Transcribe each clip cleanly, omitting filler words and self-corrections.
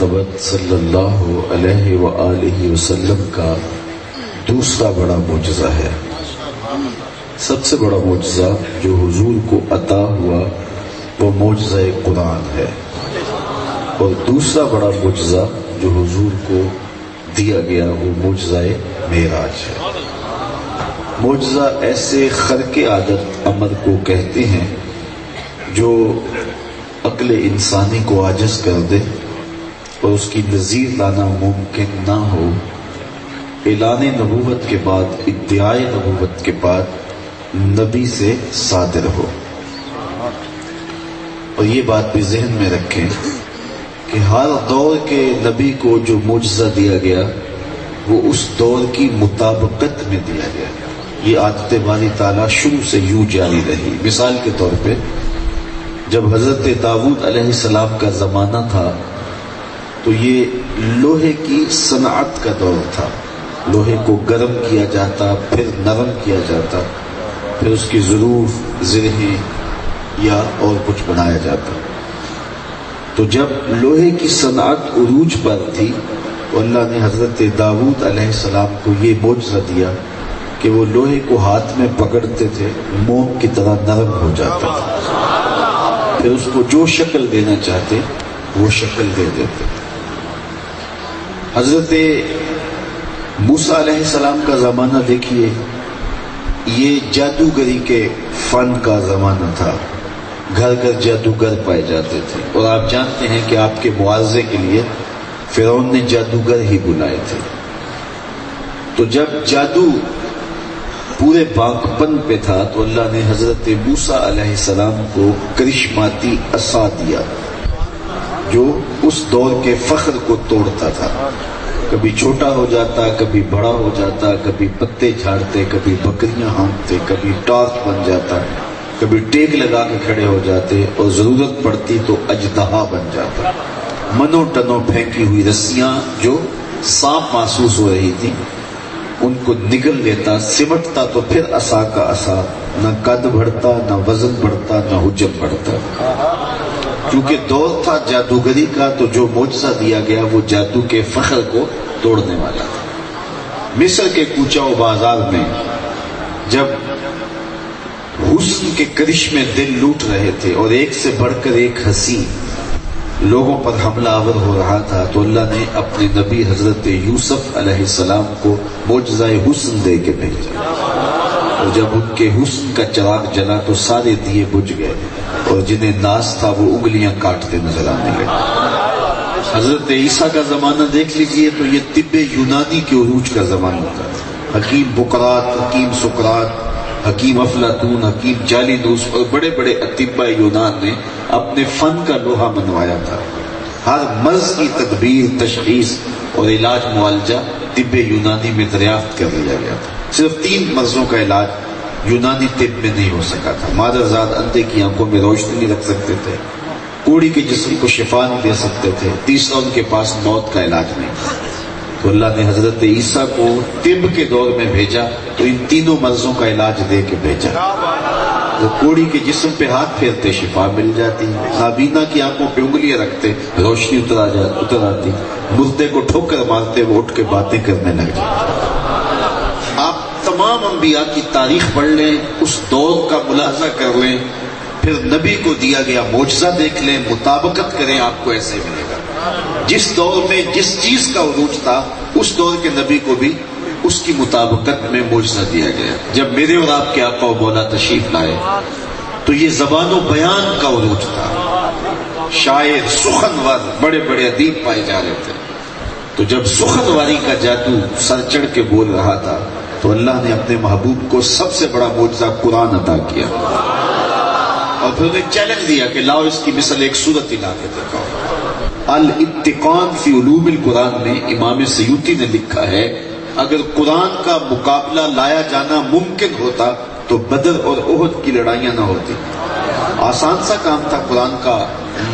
محمد صلی اللہ علیہ وآلہ وسلم کا دوسرا بڑا معجزہ ہے۔ سب سے بڑا معجزہ جو حضور کو عطا ہوا وہ معجزہ قرآن ہے، اور دوسرا بڑا معجزہ جو حضور کو دیا گیا وہ معجزہ معراج ہے۔ معجزہ ایسے خرق عادت امر کو کہتے ہیں جو عقل انسانی کو عاجز کر دے اور اس کی نظیر لانا ممکن نہ ہو۔ اعلان نبوت کے بعد، ادعائے نبوت کے بعد نبی سے صادر ہو۔ اور یہ بات بھی ذہن میں رکھیں کہ ہر دور کے نبی کو جو معجزہ دیا گیا وہ اس دور کی مطابقت میں دیا گیا۔ یہ عادت باری تعالیٰ شروع سے یوں جاری رہی۔ مثال کے طور پہ جب حضرت داؤد علیہ السلام کا زمانہ تھا تو یہ لوہے کی صنعت کا دور تھا۔ لوہے کو گرم کیا جاتا، پھر نرم کیا جاتا، پھر اس کی ظروف، زرہیں یا اور کچھ بنایا جاتا۔ تو جب لوہے کی صنعت عروج پر تھی تو اللہ نے حضرت داؤد علیہ السلام کو یہ معجزہ دیا کہ وہ لوہے کو ہاتھ میں پکڑتے تھے، موم کی طرح نرم ہو جاتا تھا، پھر اس کو جو شکل دینا چاہتے وہ شکل دے دیتے۔ حضرت موسیٰ علیہ السلام کا زمانہ دیکھیے، یہ جادوگری کے فن کا زمانہ تھا۔ گھر گھر جادوگر پائے جاتے تھے، اور آپ جانتے ہیں کہ آپ کے معاوضے کے لیے فرعون نے جادوگر ہی بلائے تھے۔ تو جب جادو پورے باغپن پہ تھا تو اللہ نے حضرت موسیٰ علیہ السلام کو کرشماتی عصا دیا جو اس دور کے فخر کو توڑتا تھا۔ کبھی چھوٹا ہو جاتا، کبھی بڑا ہو جاتا، کبھی پتے جھاڑتے، کبھی بکریاں ہانکتے، کبھی ٹارچ بن جاتا، کبھی ٹیک لگا کے کھڑے ہو جاتے، اور ضرورت پڑتی تو اژدہا بن جاتا۔ منو ٹنو پھینکی ہوئی رسیاں جو سانپ محسوس ہو رہی تھی ان کو نگل لیتا، سمٹتا تو پھر عصا کا عصا، نہ قد بڑھتا، نہ وزن بڑھتا، نہ حجم بڑھتا۔ کیونکہ دور تھا جادوگری کا تو جو معجزہ دیا گیا وہ جادو کے فخر کو توڑنے والا تھا۔ مصر کے کوچہ و بازار میں جب حسن کے کرشمے دل لوٹ رہے تھے اور ایک سے بڑھ کر ایک حسین لوگوں پر حملہ آور ہو رہا تھا تو اللہ نے اپنے نبی حضرت یوسف علیہ السلام کو معجزہ حسن دے کے بھیجا، اور جب ان کے حسن کا چراغ جلا تو سارے دیے بجھ گئے، اور جنہیں ناز تھا وہ انگلیاں کاٹتے نظر آنے لگے۔ حضرت عیسیٰ کا زمانہ دیکھ لیجئے تو یہ طب یونانی کے عروج کا زمانہ تھا۔ حکیم بقراط، حکیم سقراط، حکیم افلاطون، حکیم جالینوس اور بڑے بڑے اطباء یونان نے اپنے فن کا لوہا منوایا تھا۔ ہر مرض کی تدبیر، تشخیص اور علاج معالجہ طب یونانی میں دریافت کر لیا گیا تھا۔ صرف 3 مرضوں کا علاج یونانی طب میں نہیں ہو سکا تھا۔ مادرزاد اندھے کی آنکھوں میں روشنی نہیں رکھ سکتے تھے، کوڑی کے جسم کو شفا نہیں دے سکتے تھے، تیسرا ان کے پاس موت کا علاج نہیں تھا۔ تو اللہ نے حضرت عیسیٰ کو طب کے دور میں بھیجا تو ان 3 مرضوں کا علاج دے کے بھیجا۔ وہ کوڑی کے جسم پہ ہاتھ پھیرتے شفا مل جاتی، نابینا کی آنکھوں پہ انگلیاں رکھتے روشنی اتر آتی، مردے کو ٹھوکر مارتے وہ اٹھ کے باتیں کرنے لگ جاتے۔ آپ تمام انبیاء کی تاریخ پڑھ لیں، اس دور کا ملاحظہ کر لیں، پھر نبی کو دیا گیا معجزہ دیکھ لیں، مطابقت کریں، آپ کو ایسے ملے گا۔ جس دور میں جس چیز کا عروج تھا اس دور کے نبی کو بھی اس کی مطابقت میں معجزہ دیا گیا۔ جب میرے اور آپ کے آقا و مولا تشریف لائے تو یہ زبان و بیان کا عروج تھا، شاعر، سخنور، بڑے بڑے ادیب پائے جا رہے تھے۔ تو جب سخنواری کا جادو سر چڑھ کے بول رہا تھا تو اللہ نے اپنے محبوب کو سب سے بڑا معجزہ قرآن عطا کیا، اور پھر انہیں چیلنج دیا کہ لاؤ اس کی مثل ایک سورت ہی لا کے دکھاؤ۔ الاتقان فی علوم القرآن میں امام سیوطی نے لکھا ہے اگر قرآن کا مقابلہ لایا جانا ممکن ہوتا تو بدر اور احد کی لڑائیاں نہ ہوتی۔ آسان سا کام تھا، قرآن کا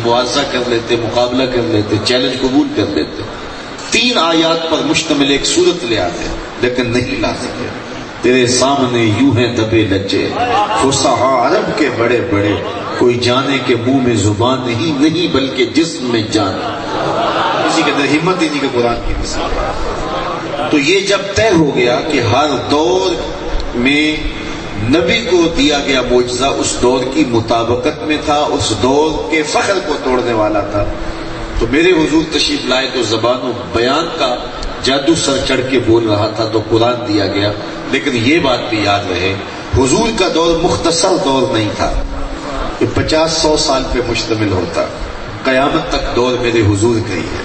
موازنہ کر لیتے، مقابلہ کر لیتے، چیلنج قبول کر لیتے، 3 آیات پر مشتمل ایک سورت لے آتے، لیکن نہیں لا سکے۔ تیرے سامنے یوں ہیں دبے لچے فصحا عرب کے بڑے بڑے، کوئی جانے کہ منہ میں زبان نہیں بلکہ جسم میں جان۔ کسی کے اندر ہمت ہی نہیں کہ قرآن کی مثال. تو یہ جب طے ہو گیا کہ ہر دور میں نبی کو دیا گیا معجزہ اس دور کی مطابقت میں تھا، اس دور کے فخر کو توڑنے والا تھا، تو میرے حضور تشریف لائے تو زبان و بیان کا جادو سر چڑھ کے بول رہا تھا تو قرآن دیا گیا. لیکن یہ بات بھی یاد رہے حضور کا دور مختصر دور نہیں تھا کہ 50-100 سال پہ مشتمل ہوتا، قیامت تک دور میرے حضور کا ہی ہے.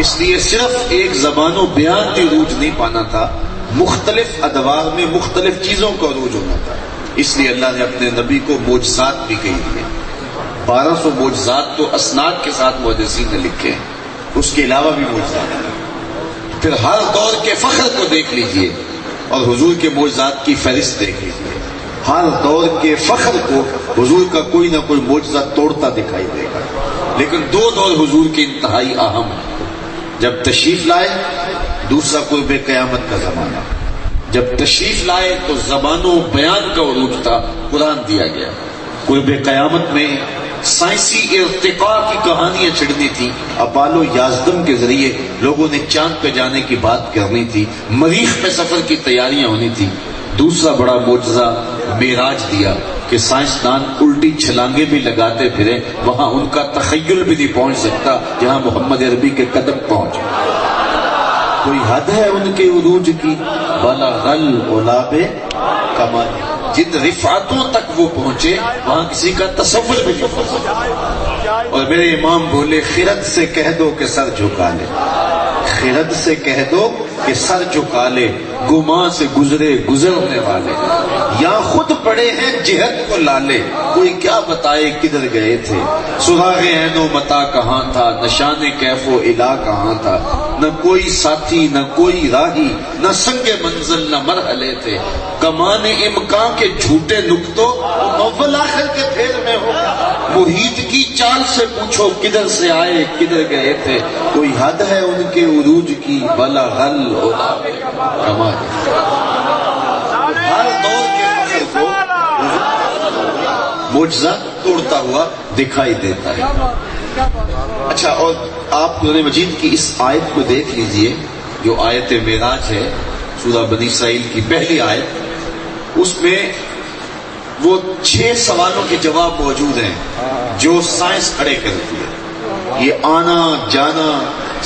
اس لیے صرف ایک زبان و بیان کی عروج نہیں پانا تھا، مختلف ادوار میں مختلف چیزوں کا عروج ہونا تھا. اس لیے اللہ نے اپنے نبی کو معجزات بھی کہی دیے. 1200 معجزات تو اسناد کے ساتھ محدثین نے لکھے ہیں، اس کے علاوہ بھی معجزات ہیں. پھر ہر دور کے فخر کو دیکھ لیجئے اور حضور کے معجزات کی فہرست دیکھ لیجئے. ہر دور کے فخر کو حضور کا کوئی نہ کوئی معجزہ توڑتا دکھائی دے گا. لیکن دو دور حضور کے انتہائی اہم ہیں. جب تشریف لائے دوسرا قرب قیامت کا زمانہ، جب تشریف لائے تو زبان و بیان کا عروج تھا، قرآن دیا گیا. قرب قیامت میں سائنسی ارتقاء کی کہانیاں چھڑنی تھی. اپالو 11 کے ذریعے لوگوں نے چاند پہ جانے کی بات کرنی تھی، مریخ پہ سفر کی تیاریاں ہونی تھی. دوسرا بڑا معجزہ معراج دیا کہ سائنسدان الٹی چھلانگیں بھی لگاتے پھرے، وہاں ان کا تخیل بھی نہیں پہنچ سکتا جہاں محمد عربی کے قدم پہنچے. کوئی حد ہے ان کے عروج کی، بلغ العلاب کمال. جن رفعتوں تک وہ پہنچے وہاں کسی کا تصور بھی نہیں پہنچ سکتا. اور میرے امام بولے خرد سے کہہ دو کہ سر جھکا لے، خرد سے کہہ دو کہ سر جھکا لے، گماں سے گزرے گزرنے والے، یا خود پڑے ہیں جہت کو لالے، کوئی کیا بتائے کدھر گئے تھے. سراغ عین و متا کہاں تھا، نشان کیف و الا کہاں تھا، نہ کوئی ساتھی نہ کوئی راہی، نہ سنگ منزل نہ مرحلے تھے. کمان امکان کے جھوٹے نکتوں اول آخر کے پھیر میں ہو، محیط کی چال سے پوچھو کدھر سے آئے کدھر گئے تھے. کوئی حد ہے ان کے عروج کی، بلغ العلاب کمال. ہر دور کے فخر کو معجزہ توڑتا ہوا دکھائی دیتا ہے. اچھا، اور آپ قرآن مجید کی اس آیت کو دیکھ لیجئے جو آیت معراج ہے، سورہ بنی اسرائیل کی پہلی آیت. اس میں وہ 6 سوالوں کے جواب موجود ہیں جو سائنس کھڑے کرتی ہے. یہ آنا جانا،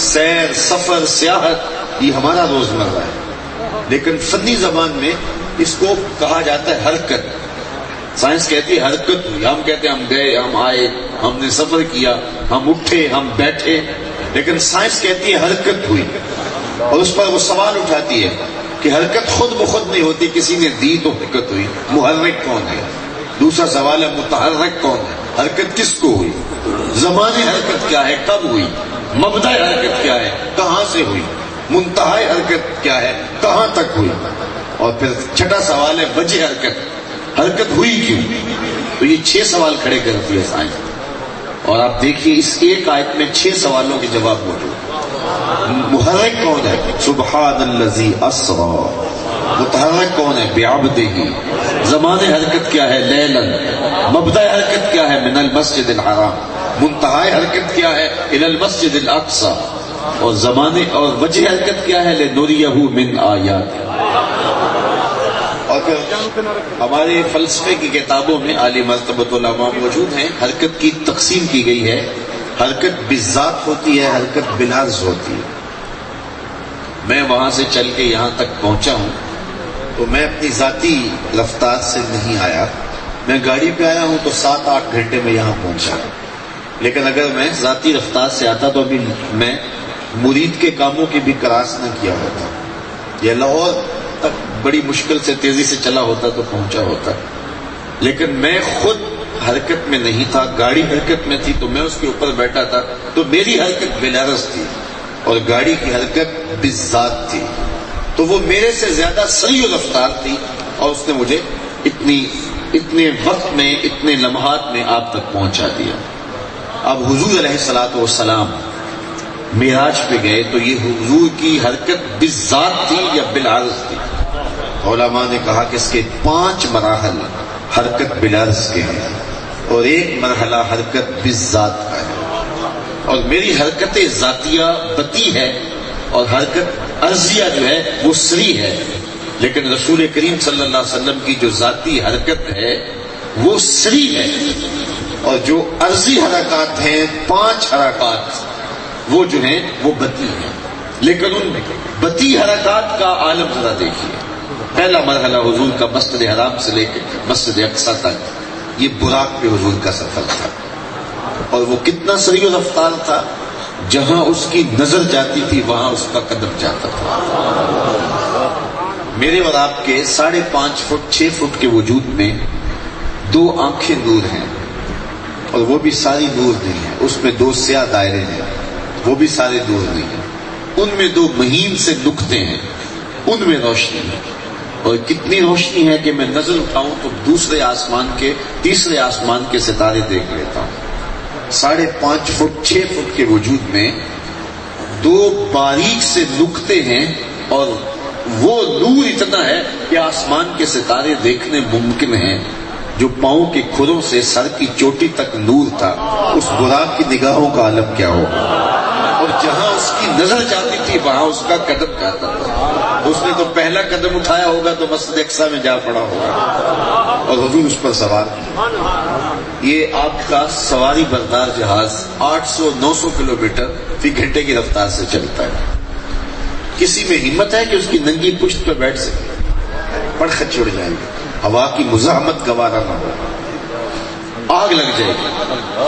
سیر، سفر، سیاحت، یہ ہمارا روزمرہ ہے، لیکن فنی زبان میں اس کو کہا جاتا ہے حرکت. سائنس کہتی ہے حرکت ہوئی، ہم کہتے ہیں ہم گئے، ہم آئے، ہم نے سفر کیا، ہم اٹھے، ہم بیٹھے. لیکن سائنس کہتی ہے حرکت ہوئی، اور اس پر وہ سوال اٹھاتی ہے کہ حرکت خود بخود نہیں ہوتی، کسی نے دی تو حرکت ہوئی. محرک کون ہے؟ دوسرا سوال ہے متحرک کون ہے؟ حرکت کس کو ہوئی؟ زمانے حرکت کیا ہے؟ کب ہوئی؟ مبدأ حرکت کیا ہے؟ کہاں سے ہوئی؟ منتہا حرکت کیا ہے؟ کہاں تک ہوئی؟ اور پھر چھٹا سوال ہے وجہ حرکت، حرکت ہوئی کیوں؟ تو یہ 6 سوال کھڑے کرتی ہے سائنس. اور آپ دیکھیے اس ایک آیت میں 6 سوالوں کے جواب موجود. محرک کون ہے؟ سبحان الذی اسری. متحرک کون ہے؟ بعبدہ. زمان حرکت کیا ہے؟ لیلاً. مبدأ حرکت کیا ہے؟ من المسجد الحرام. منتہا حرکت کیا ہے؟ الی المسجد الاقصی. اور زمانے اور وجہ حرکت کیا ہے؟ لنریہ من آیات. اور پھر ہمارے فلسفے کی کتابوں میں عالی مرتبۃ علماء موجود ہیں، حرکت کی تقسیم کی گئی ہے. حرکت بالذات ہوتی ہے، حرکت بالعرض ہوتی ہے. میں وہاں سے چل کے یہاں تک پہنچا ہوں تو میں اپنی ذاتی رفتار سے نہیں آیا، میں گاڑی پہ آیا ہوں تو 7-8 گھنٹے میں یہاں پہنچا. لیکن اگر میں ذاتی رفتار سے آتا تو ابھی میں مرید کے کاموں کی بھی کراس نہ کیا ہوتا، یہ لاہور تک بڑی مشکل سے تیزی سے چلا ہوتا تو پہنچا ہوتا. لیکن میں خود حرکت میں نہیں تھا، گاڑی حرکت میں تھی تو میں اس کے اوپر بیٹھا تھا، تو میری حرکت بالعرض تھی اور گاڑی کی حرکت بالذات تھی. تو وہ میرے سے زیادہ سریع رفتار تھی اور اس نے مجھے اتنے وقت میں، اتنے لمحات میں آپ تک پہنچا دیا. اب حضور علیہ الصلوۃ والسلام معراج پہ گئے تو یہ حضور کی حرکت بالذات تھی یا بالعرض تھی؟ علماء نے کہا کہ اس کے 5 مراحل حرکت بالعرض کے ہیں اور 1 مرحلہ حرکت بالذات کا ہے. اور میری حرکت ذاتیہ بطی ہے اور حرکت عرضیہ جو ہے وہ سری ہے، لیکن رسول کریم صلی اللہ علیہ وسلم کی جو ذاتی حرکت ہے وہ سری ہے، اور جو عرضی حرکات ہیں 5 حرکات وہ جو ہیں وہ بطی ہیں۔ لیکن ان بطی حرکات کا عالم ذرا دیکھیے۔ پہلا مرحلہ حضور کا مسجد حرام سے لے کے مسجد اقصی تک یہ براق پہ حضور کا سفر تھا، اور وہ کتنا سریع و رفتار تھا، جہاں اس کی نظر جاتی تھی وہاں اس کا قدم جاتا تھا۔ میرے اور آپ کے 5.5 فٹ 6 فٹ کے وجود میں 2 آنکھیں نور ہیں، اور وہ بھی ساری نور نہیں ہے، اس میں 2 سیاہ دائرے ہیں، وہ بھی سارے نور نہیں ہیں، ان میں 2 مہین سے نقطے ہیں، ان میں روشنی ہے، اور کتنی روشنی ہے کہ میں نظر اٹھاؤں تو دوسرے آسمان کے تیسرے آسمان کے ستارے دیکھ لیتا ہوں۔ 5.5 فٹ 6 فٹ کے وجود میں 2 باریک سے نقطے ہیں، اور وہ نور اتنا ہے کہ آسمان کے ستارے دیکھنے ممکن ہیں۔ جو پاؤں کے کھروں سے سر کی چوٹی تک نور تھا، اس براق کی نگاہوں کا عالم کیا ہوگا، اور جہاں اس کی نظر جاتی تھی وہاں اس کا قدم جاتا تھا۔ اس نے تو پہلا قدم اٹھایا ہوگا تو مسجد اقصی میں جا پڑا ہوگا، اور حضور اس پر سوار تھے۔ یہ آپ کا سواری بردار جہاز 800-900 کلومیٹر فی گھنٹے کی رفتار سے چلتا ہے۔ کسی میں ہمت ہے کہ اس کی ننگی پشت پہ بیٹھ سکے؟ پڑخت چھڑ جائے گی، ہوا کی مزاحمت گوارا نہ ہو، آگ لگ جائے گی۔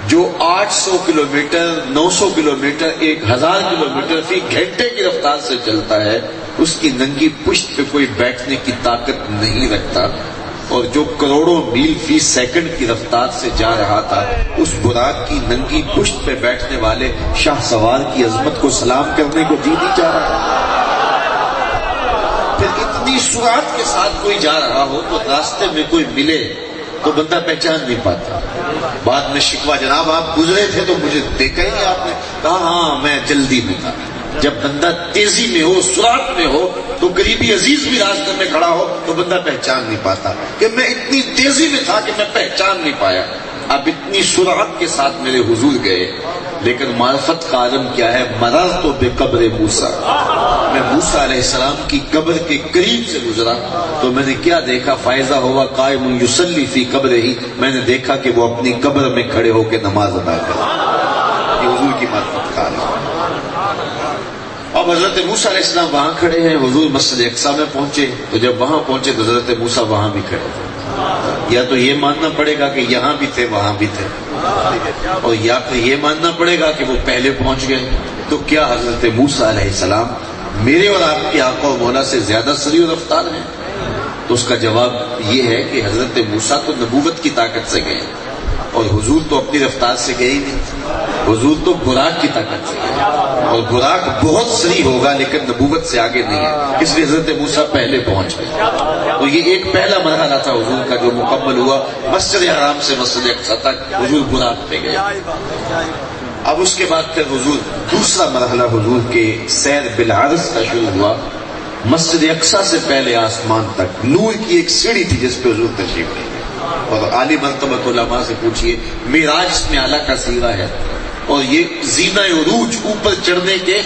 جو 800 کلومیٹر 900 کلومیٹر 1000 کلومیٹر فی گھنٹے کی رفتار سے چلتا ہے، اس کی ننگی پشت پہ کوئی بیٹھنے کی طاقت نہیں رکھتا، اور جو کروڑوں میل فی سیکنڈ کی رفتار سے جا رہا تھا، اس براق کی ننگی پشت پہ بیٹھنے والے شاہ سوار کی عظمت کو سلام کرنے کو جی نہیں چاہ رہا۔ پھر اتنی سرعت کے ساتھ کوئی جا رہا ہو تو راستے میں کوئی ملے تو بندہ پہچان نہیں پاتا۔ بعد میں شکوہ، جناب آپ گزرے تھے تو مجھے دیکھا ہی آپ نے؟ کہا ہاں میں جلدی میں تھا۔ جب بندہ تیزی میں ہو، سرعت میں ہو، تو قریبی عزیز بھی راستے میں کھڑا ہو تو بندہ پہچان نہیں پاتا کہ میں اتنی تیزی میں تھا کہ میں پہچان نہیں پایا۔ اب اتنی سرعت کے ساتھ میرے حضور گئے، لیکن معرفت کا عالم کیا ہے؟ مررت بقبر موسیٰ، میں موسیٰ علیہ السلام کی قبر کے قریب سے گزرا تو میں نے کیا دیکھا؟ فائزہ ہوا قائم یصلی فی قبرہ، میں نے دیکھا کہ وہ اپنی قبر میں کھڑے ہو کے نماز ادا کر رہے ہیں۔ یہ حضور کی معرفت کا عالم۔ اب حضرت موسیٰ علیہ السلام وہاں کھڑے ہیں، حضور مسجد اقصی میں پہنچے، تو جب وہاں پہنچے تو حضرت موسیٰ وہاں بھی کھڑے تھے۔ یا تو یہ ماننا پڑے گا کہ یہاں بھی تھے وہاں بھی تھے، اور یا پھر یہ ماننا پڑے گا کہ وہ پہلے پہنچ گئے۔ تو کیا حضرت موسیٰ علیہ السلام میرے اور آپ کے آقا و مولا سے زیادہ سریع و رفتار ہیں؟ تو اس کا جواب یہ ہے کہ حضرت موسیٰ تو نبوت کی طاقت سے گئے، اور حضور تو اپنی رفتار سے گئے ہی نہیں، حضور تو براق کی طاقت سے گئے، اور براق بہت سریع ہوگا لیکن نبوت سے آگے نہیں ہے، اس لیے حضرت موسیٰ پہلے پہنچ گئے۔ تو یہ ایک پہلا مرحلہ تھا حضور کا جو مکمل ہوا، مسجد حرام سے مسجد اقصی تک حضور براق پہ گئے۔ اب اس کے بعد پھر حضور دوسرا مرحلہ حضور کے سیر بالعرض کا شروع ہوا۔ مسجد اقصی سے پہلے آسمان تک نور کی ایک سیڑھی تھی جس پہ حضور تشریف لے گئے، اور عالی مرتبہ علماء سے پوچھئے، معراج میں اعلیٰ کا سیغہ ہے، اور یہ زینہ عروج اوپر چڑھنے کے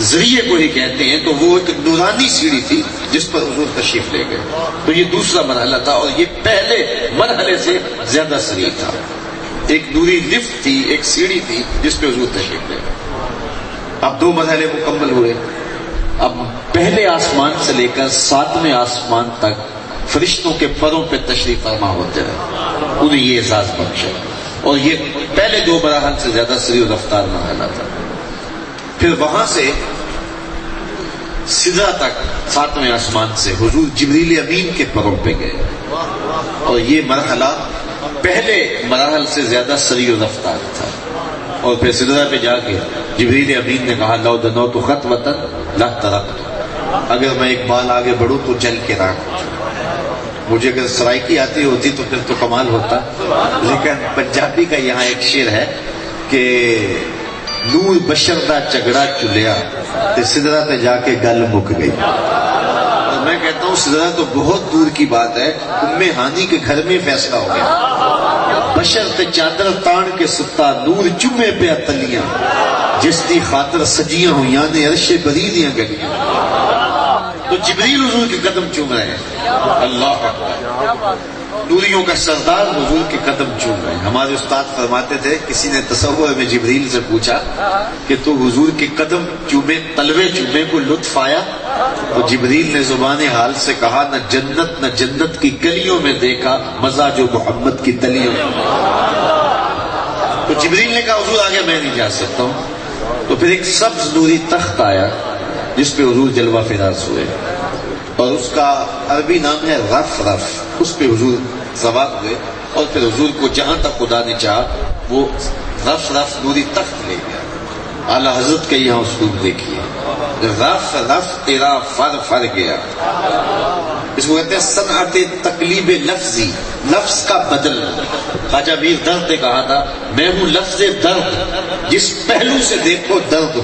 ذریعے کو ہی کہتے ہیں، تو وہ ایک نورانی سیڑھی تھی جس پر حضور تشریف لے گئے۔ تو یہ دوسرا مرحلہ تھا، اور یہ پہلے مرحلے سے زیادہ سریع تھا۔ ایک نوری لفٹ تھی، ایک سیڑھی تھی جس پہ حضور تشریف لے گئے۔ اب 2 مرحلے مکمل ہوئے۔ اب پہلے آسمان سے لے کر 7ویں آسمان تک فرشتوں کے پروں پہ تشریف فرما ہوتے رہے، انہیں یہ اعزاز بخشا، اور یہ پہلے 2 مراحل سے زیادہ سریع و رفتار مرحلہ تھا۔ پھر وہاں سے سدرہ تک 7ویں آسمان سے حضور جبریل امین کے پروں پہ گئے، اور یہ مرحلہ پہلے مراحل سے زیادہ سریع و رفتار تھا۔ اور پھر سدرہ پہ جا کے جبریل امین نے کہا لو دنوت خطوۃ لا ترکت، اگر میں ایک بال آگے بڑھوں تو چل کے راہ، مجھے اگر سرائکی آتی ہوتی تو پھر تو کمال ہوتا، لیکن پنجابی کا یہاں ایک شعر ہے کہ نور بشر دا چگڑا چلیا تے سدرہ تے جا کے گل مک گئی۔ میں کہتا ہوں ذرا تو بہت دور کی بات ہے، ام ہانی کے گھر میں فیصلہ ہو گیا، بشر تے چادر تان کے ستا، نور چمے پہ تلیاں، جس دی خاطر سجیاں ہویاں نے عرش بری دیاں گلیاں۔ تو جبریل حضور کے قدم چوم رہے ہیں، اللہ اکبر، نوریوں کا سردار حضور کے قدم چوم رہے ہیں۔ ہمارے استاد فرماتے تھے، کسی نے تصور میں جبریل سے پوچھا کہ تو حضور کے قدم چومے، تلوے چومے، کو لطف آیا؟ تو جبریل نے زبان حال سے کہا، نہ جنت نہ جنت کی گلیوں میں دیکھا مزہ جو محمد کی تلیوں میں۔ تو جبریل نے کہا حضور آگے میں نہیں جا سکتا ہوں۔ تو پھر ایک سبز نوری تخت آیا جس پہ حضور جلوہ فراز ہوئے، اور اس کا عربی نام ہے رف رف، اس پہ حضور سوار ہوئے، اور پھر حضور کو جہاں تک خدا نے چاہا وہ رف رف نوری تخت لے گیا۔ اعلیٰ حضرت کے یہاں اسلوب دیکھیے، رف رف تیرا فر فر گیا، اس کو کہتے ہیں صنعت تقلیب لفظی، لفظ کا بدل۔ خواجہ میر درد نے کہا تھا، میں ہوں لفظ درد، جس پہلو سے دیکھو درد ہو،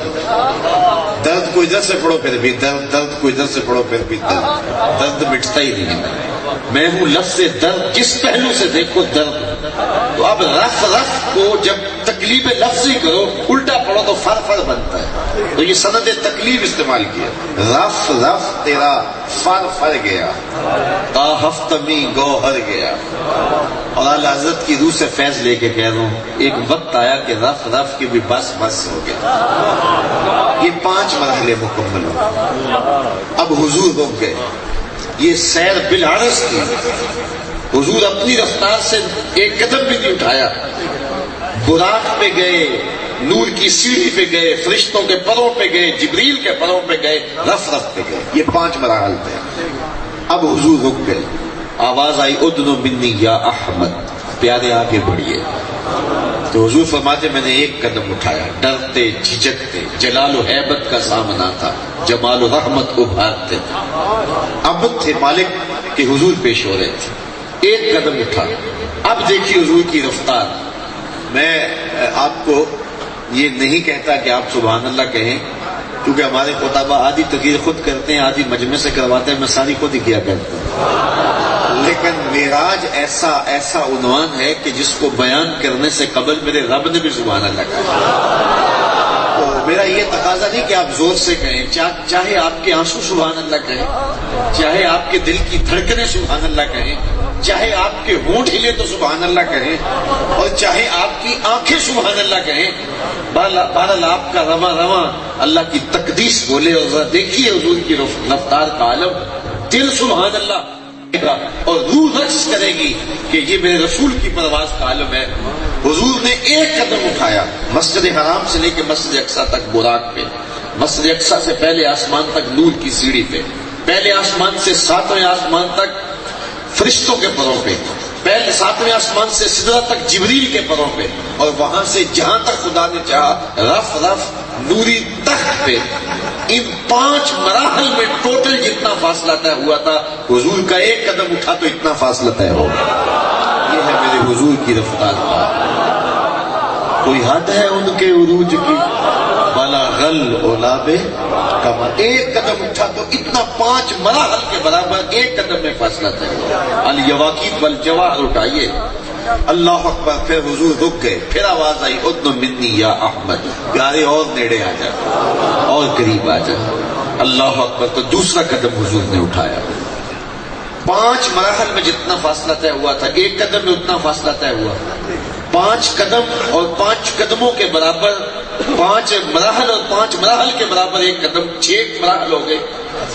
درد کو ادھر سے پڑھو پھر بھی درد، درد کو ادھر سے پڑھو پھر بھی درد، درد مٹتا ہی نہیں ہے۔ میں ہوں لفظ درد، جس پہلو سے دیکھو درد۔ تو اب رف رف کو جب تقلیب لفظی کرو، الٹا پڑھو تو فر فر بنتا ہے، تو یہ سند تقلیب استعمال کیا، رف رف تیرا فر فر گیا، تا ہفتمی گوہر گیا۔ اور اعلیٰ حضرت کی روح سے فیض لے کے کہہ رہا ہوں، ایک وقت آیا کہ رف رف کی بھی بس بس ہو گیا، یہ 5 مرحلے مکمل ہو، اب حضور رک گئے۔ یہ سیر بالعرض کی، حضور اپنی رفتار سے ایک قدم بھی نہیں اٹھایا، براق پہ گئے، نور کی سیڑھی پہ گئے، فرشتوں کے پروں پہ گئے، جبریل کے پروں پہ گئے، رف رف پہ گئے، یہ 5 مراحل تھے۔ اب حضور رک گئے، آواز آئی ادنو منی یا احمد، پیارے آگے بڑھیے۔ تو حضور فرماتے میں نے ایک قدم اٹھایا، ڈرتے جھجکتے، جلال و ہیبت کا سامنا تھا، جمال و رحمت ابھارتے تھے، اب تھے مالک کہ حضور پیش ہو رہے تھے، ایک قدم اٹھا۔ اب دیکھیے حضور کی رفتار۔ میں آپ کو یہ نہیں کہتا کہ آپ سبحان اللہ کہیں، کیونکہ ہمارے خطبہ آدھی تقریر خود کرتے ہیں، آدھی مجمع سے کرواتے ہیں، میں ساری خود ہی کیا کرتا ہوں، لیکن معراج ایسا عنوان ہے کہ جس کو بیان کرنے سے قبل میرے رب نے بھی سبحان اللہ کہا۔ تو میرا یہ تقاضا نہیں کہ آپ زور سے کہیں، چاہے آپ کے آنسو سبحان اللہ کہیں، چاہے آپ کے دل کی دھڑکنیں سبحان اللہ کہیں، چاہے آپ کے ہونٹ ہلے تو سبحان اللہ کہیں، اور چاہے آپ کی آنکھیں سبحان اللہ کہیں، بہرحال آپ کا رواں رواں اللہ کی تقدیس بولے۔ اور ذرا دیکھیے حضور کی رفتار کا عالم، دل سبحان اللہ اور روح رقص کرے گی کہ یہ میرے رسول کی پرواز کا عالم ہے۔ حضور نے ایک قدم اٹھایا، مسجد حرام سے لے کے مسجد اقصیٰ تک براق پہ، مسجد اقصیٰ سے پہلے آسمان تک نور کی سیڑھی پہ، پہلے آسمان سے 7ویں آسمان تک فرشتوں کے پروں پہ، پہلے 7ویں آسمان سے سدرہ تک جبریل کے پروں پہ، اور وہاں سے جہاں تک خدا نے چاہا رف رف نوری تخت پہ۔ ان 5 مراحل میں ٹوٹل جتنا فاصلہ طے ہوا تھا، حضور کا ایک قدم اٹھا تو اتنا فاصلہ طے ہو۔ یہ ہے میرے حضور کی رفتار کا۔ کوئی حد ہے ان کے عروج کی، بالا غل اولاب کما، ایک قدم اٹھا تو اتنا 5 مراحل کے برابر ایک قدم میں فاصلہ طے ہوا۔ الیواقیت والجواہر اٹھائیے، اللہ اکبر۔ پھر حضور رک گئے، پھر آواز آئی ادن منی یا احمد، پیارے اور نیڑے آ جا، اور قریب آ جا، اللہ اکبر۔ تو دوسرا قدم حضور نے اٹھایا۔ 5 مراحل میں جتنا فاصلہ طے ہوا تھا، ایک قدم میں اتنا فاصلہ طے ہوا۔ 5 قدم اور 5 قدموں کے برابر 5 مراحل، اور 5 مراحل کے برابر ایک قدم، 6 مراحل ہو گئے۔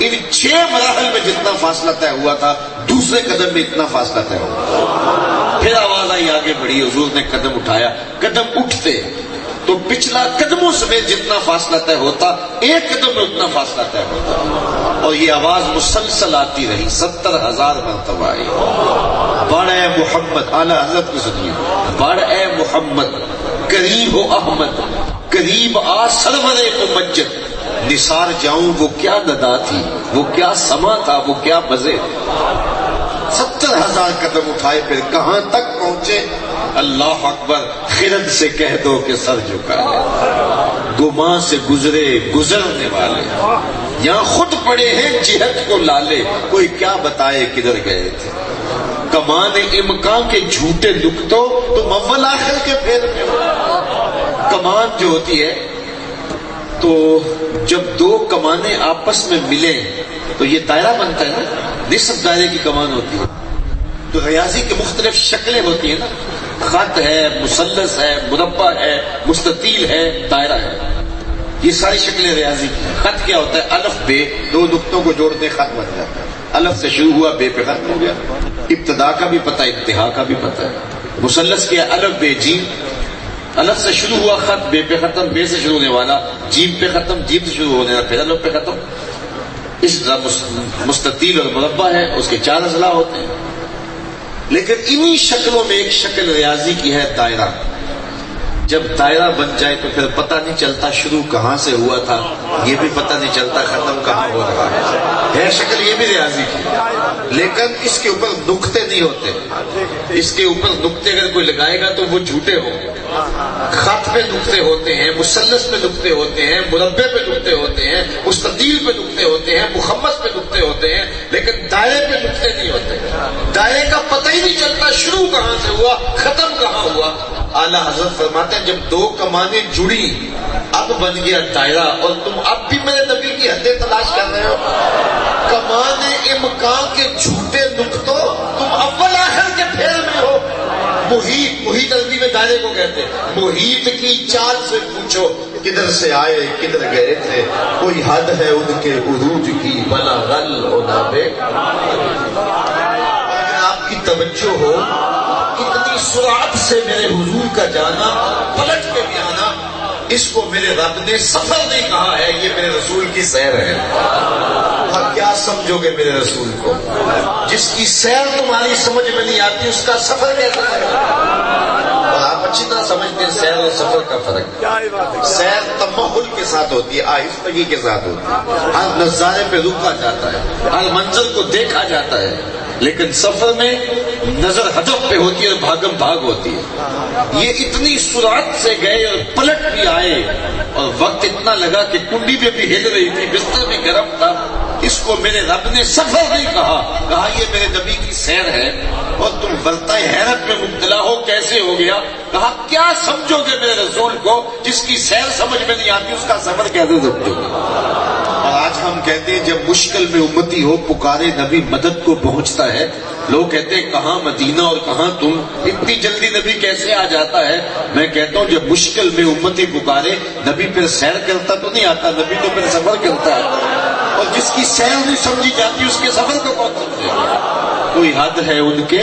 ان 6 مراحل میں جتنا فاصلہ طے ہوا تھا، دوسرے قدم میں اتنا فاصلہ طے ہوا۔ پھر آواز آئی آگے بڑھی، حضور نے قدم اٹھایا۔ قدم اٹھتے تو پچھلا قدموں سمیت جتنا فاصلہ طے ہوتا، ایک قدم میں اتنا فاصلہ طے ہوتا، اور یہ آواز مسلسل آتی رہی، 70,000 مرتبہ آئی۔ بڑھ اے محمد، اعلیٰ حضرت کو سنیے، بڑھ اے محمد، قریب ہو احمد، قریب آ سرور ممجد، نثار جاؤں وہ کیا ندا تھی، وہ کیا سما تھا، وہ کیا مزے۔ 70,000 قدم اٹھائے، پھر کہاں تک پہنچے؟ اللہ اکبر۔ خرد سے کہہ دو کہ سر جھکا ہے، گمان سے گزرے گزرنے والے، یہاں خود پڑے ہیں جہت کو لالے، کوئی کیا بتائے کدھر گئے تھے۔ کمان امکان کے جھوٹے نکتوں تم اول آخر کے پھیر میں ہو۔ کمان جو ہوتی ہے تو جب دو کمانیں آپس میں ملیں تو یہ دائرہ بنتا ہے نا، نصف دائرے کی کمان ہوتی ہے۔ تو ریاضی کی مختلف شکلیں ہوتی ہیں نا، خط ہے، مثلث ہے، مربع ہے، مستطیل ہے، دائرہ ہے، یہ ساری شکلیں ریاضی کی ہیں۔ خط کیا ہوتا ہے؟ الف بے، دو نقطوں کو جوڑتے خط بن جاتا ہے۔ الف سے شروع ہوا، بے پہ ختم ہو گیا، ابتدا کا بھی پتہ ہے، انتہا کا بھی پتہ ہے۔ مثلث کیا؟ الف بے جیم، الف سے شروع ہوا خط، بے پہ ختم، بے سے شروع ہونے والا، جیم پہ ختم، جیم سے شروع ہونے والا، پھر الف پہ ختم۔ اس طرح مستطیل اور مربع ہے، اس کے 4 اضلاع ہوتے ہیں۔ لیکن انہی شکلوں میں ایک شکل ریاضی کی ہے دائرہ۔ جب دائرہ بن جائے تو پھر پتہ نہیں چلتا شروع کہاں سے ہوا تھا، یہ بھی پتہ نہیں چلتا ختم کہاں ہو رہا ہے شکل یہ بھی ریاضی کی، لیکن اس کے اوپر نقطے نہیں ہوتے۔ اس کے اوپر نقطے اگر کوئی لگائے گا تو وہ جھوٹے ہوں گے۔ خط پہ نقطے ہوتے ہیں، مثلث پہ نقطے ہوتے ہیں، مربع پہ نقطے ہوتے ہیں، مستطیل پہ نقطے ہوتے ہیں، مخمس پہ نقطے ہوتے ہیں، لیکن دائرے پہ نقطے نہیں ہوتے۔ دائرے کا پتہ ہی نہیں چلتا شروع کہاں سے ہوا، ختم کہاں ہوا۔ اعلیٰ حضرت فرماتے ہیں جب دو کمانیں جڑی اب بن گیا دائرہ، اور تم اب بھی میرے نبی کی حدیں تلاش کر رہے ہو۔ کمان امکان کے جھوٹے نقطوں تم اول آخر کے پھیر میں ہو۔ محیط عربی میں دائرے کو کہتے ہیں۔ محیط کی چال سے پوچھو کدھر سے آئے کدھر گئے تھے، کوئی حد ہے ان کے عروج کی بلا غل ہونا بے۔ اگر آپ کی توجہ ہو، اتنی سرعت سے میرے حضور کا جانا، پلٹ کے بھی آنا، اس کو میرے رب نے سفر نہیں کہا ہے، یہ میرے رسول کی سیر ہے۔ اب کیا سمجھو گے میرے رسول کو؟ جس کی سیر تمہاری سمجھ میں نہیں آتی اس کا سفر کیسا ہے؟ اور آپ اچھی طرح سمجھتے ہیں سیر اور سفر کا فرق۔ سیر تمہل کے ساتھ ہوتی ہے، آہستگی کے ساتھ ہوتی ہے، ہر نظارے پہ رکا جاتا ہے، ہر منظر کو دیکھا جاتا ہے، لیکن سفر میں نظر ہدف پہ ہوتی ہے اور بھاگم بھاگ ہوتی ہے۔ یہ اتنی سرعت سے گئے اور پلٹ بھی آئے، اور وقت اتنا لگا کہ کنڈی میں بھی ہل رہی تھی، بستر بھی گرم تھا۔ اس کو میرے رب نے سفر نہیں کہا یہ میرے نبی کی سیر ہے۔ اور تم برتائے حیرت میں مبتلا ہو، کیسے ہو گیا؟ کہا کیا سمجھو گے میرے رسول کو؟ جس کی سیر سمجھ میں نہیں آتی اس کا سفر کیسے سمجھو گے؟ اور آج ہم کہتے ہیں جب مشکل میں امتی ہو پکارے نبی مدد کو پہنچتا ہے۔ لوگ کہتے ہیں کہاں مدینہ اور کہاں تم، اتنی جلدی نبی کیسے آ جاتا ہے؟ میں کہتا ہوں جب مشکل میں امتی پکارے نبی پھر سیر کرتا تو نہیں آتا، نبی تو پھر سفر کرتا ہے۔ اور جس کی سیر نہیں سمجھی جاتی اس کے سفر کو کون سمجھے؟ کوئی حد ہے ان کے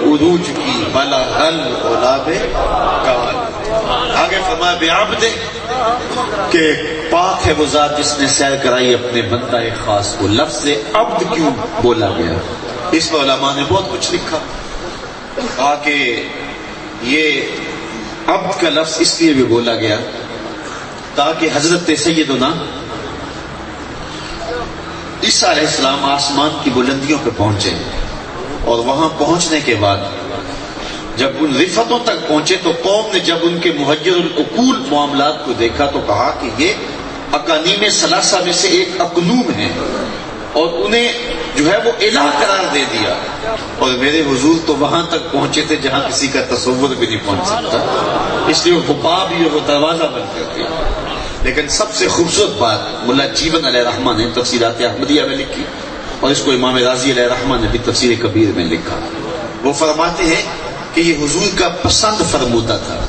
عروج کی بلا غل غلاب کمال۔ آگے فرمایا بعبد کہ پاک ہے وہ ذات جس نے سیر کرائی اپنے بندہ خاص کو۔ لفظ عبد کیوں بولا گیا؟ اس میں علماء نے بہت کچھ لکھا، کہا کہ یہ عبد کا لفظ اس لیے بھی بولا گیا تاکہ حضرت سیدنا عیسیٰ علیہ السلام آسمان کی بلندیوں پہ پہنچے، اور وہاں پہنچنے کے بعد جب ان رفتوں تک پہنچے تو قوم نے جب ان کے محجر العقول معاملات کو دیکھا تو کہا کہ یہ اقانیم ثلاثہ میں سے ایک اقلوم ہے، اور انہیں جو ہے وہ الہ قرار دے دیا۔ اور میرے حضور تو وہاں تک پہنچے تھے جہاں کسی کا تصور بھی نہیں پہنچ سکتا، اس لیے وہ باب ہی وہ دروازہ بن کر کے۔ لیکن سب سے خوبصورت بات ملا جیون علیہ رحمہ نے تفسیرات احمدیہ میں لکھی، اور اس کو امام راضی علیہ رحمہ نے بھی تفسیر کبیر میں لکھا۔ وہ فرماتے ہیں کہ یہ حضور کا پسند فرمودہ تھا۔